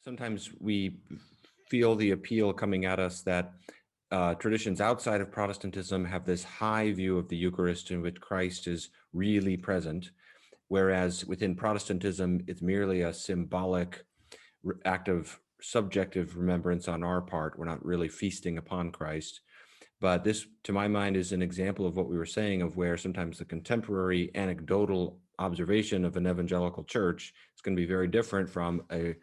Sometimes we feel the appeal coming at us that traditions outside of Protestantism have this high view of the Eucharist in which Christ is really present, whereas within Protestantism, it's merely a symbolic act of subjective remembrance on our part. We're not really feasting upon Christ. But this, to my mind, is an example of what we were saying, of where sometimes the contemporary anecdotal observation of an evangelical church is going to be very different from a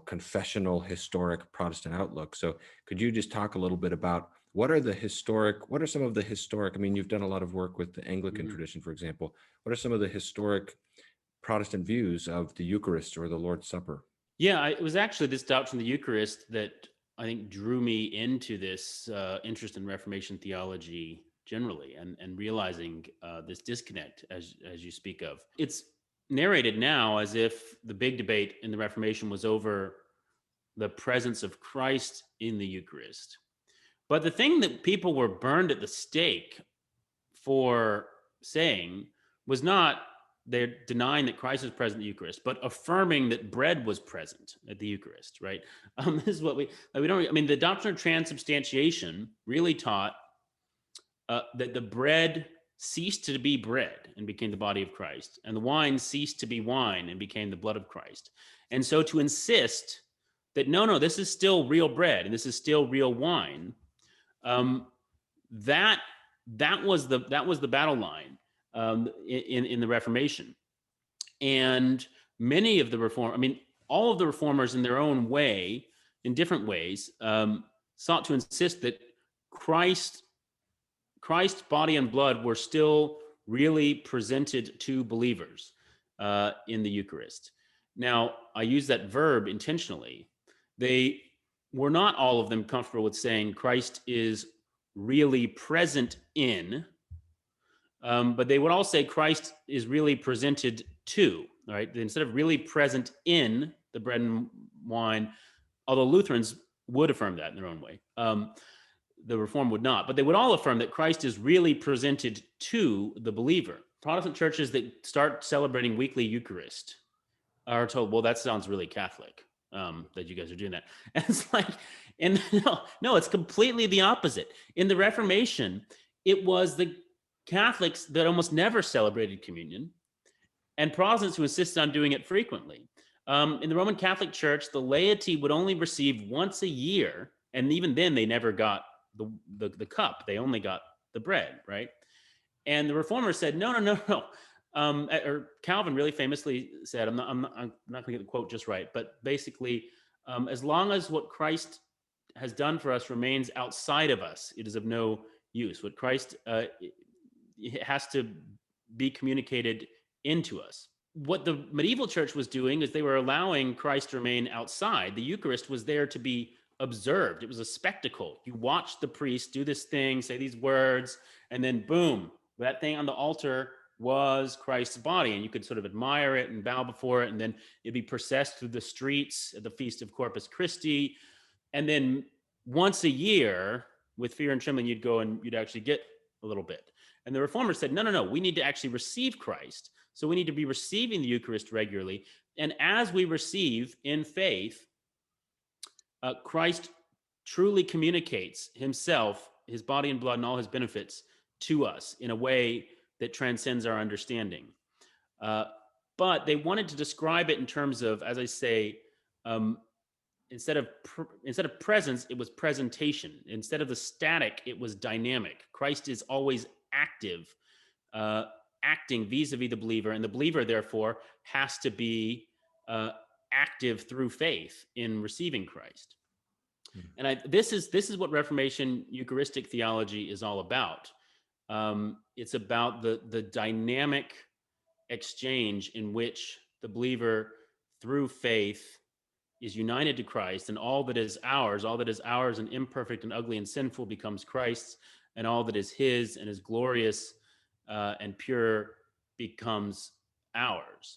confessional historic Protestant outlook. So could you just talk a little bit about what are some of the historic, I mean, you've done a lot of work with the Anglican tradition, for example. What are some of the historic Protestant views of the Eucharist or the Lord's Supper? Yeah, it was actually this doctrine of the Eucharist that I think drew me into this interest in Reformation theology generally, and realizing this disconnect as you speak of. It's narrated now as if the big debate in the Reformation was over the presence of Christ in the Eucharist. But the thing that people were burned at the stake for saying was not they're denying that Christ is present in the Eucharist, but affirming that bread was present at the Eucharist, right? This is what we don't. I mean, the doctrine of transubstantiation really taught that the bread ceased to be bread and became the body of Christ, and the wine ceased to be wine and became the blood of Christ. And so, to insist that no, this is still real bread and this is still real wine, that was the battle line in the Reformation. And many of the all of the reformers in their own way, in different ways, sought to insist that Christ's body and blood were still really presented to believers in the Eucharist. Now, I use that verb intentionally. They were not all of them comfortable with saying Christ is really present in, but they would all say Christ is really presented to, right? Instead of really present in the bread and wine, although Lutherans would affirm that in their own way, the Reform would not, but they would all affirm that Christ is really presented to the believer. Protestant churches that start celebrating weekly Eucharist are told, well, that sounds really Catholic, that you guys are doing that. And it's like, and no, it's completely the opposite. In the Reformation, it was the Catholics that almost never celebrated communion, and Protestants who insisted on doing it frequently. In the Roman Catholic Church, the laity would only receive once a year, and even then they never got the cup. They only got the bread, right? And the Reformers said, no. Or Calvin really famously said, I'm not going to get the quote just right, but basically, as long as what Christ has done for us remains outside of us, it is of no use. What Christ it has to be communicated into us. What the medieval church was doing is they were allowing Christ to remain outside. The Eucharist was there to be observed. It was a spectacle. You watched the priest do this thing, say these words, and then boom, that thing on the altar was Christ's body, and you could sort of admire it and bow before it, and then it'd be processed through the streets at the Feast of Corpus Christi. And then once a year, with fear and trembling, you'd go and you'd actually get a little bit. And the Reformers said, no, we need to actually receive Christ. So we need to be receiving the Eucharist regularly. And as we receive in faith, Christ truly communicates himself, his body and blood, and all his benefits to us in a way that transcends our understanding. But they wanted to describe it in terms of, as I say, instead of presence, it was presentation. Instead of the static, it was dynamic. Christ is always active, acting vis-a-vis the believer, and the believer, therefore, has to be active through faith in receiving Christ. Mm-hmm. And this is what Reformation Eucharistic theology is all about. It's about the dynamic exchange in which the believer, through faith, is united to Christ, and all that is ours and imperfect and ugly and sinful becomes Christ's, and all that is his and is glorious and pure becomes ours.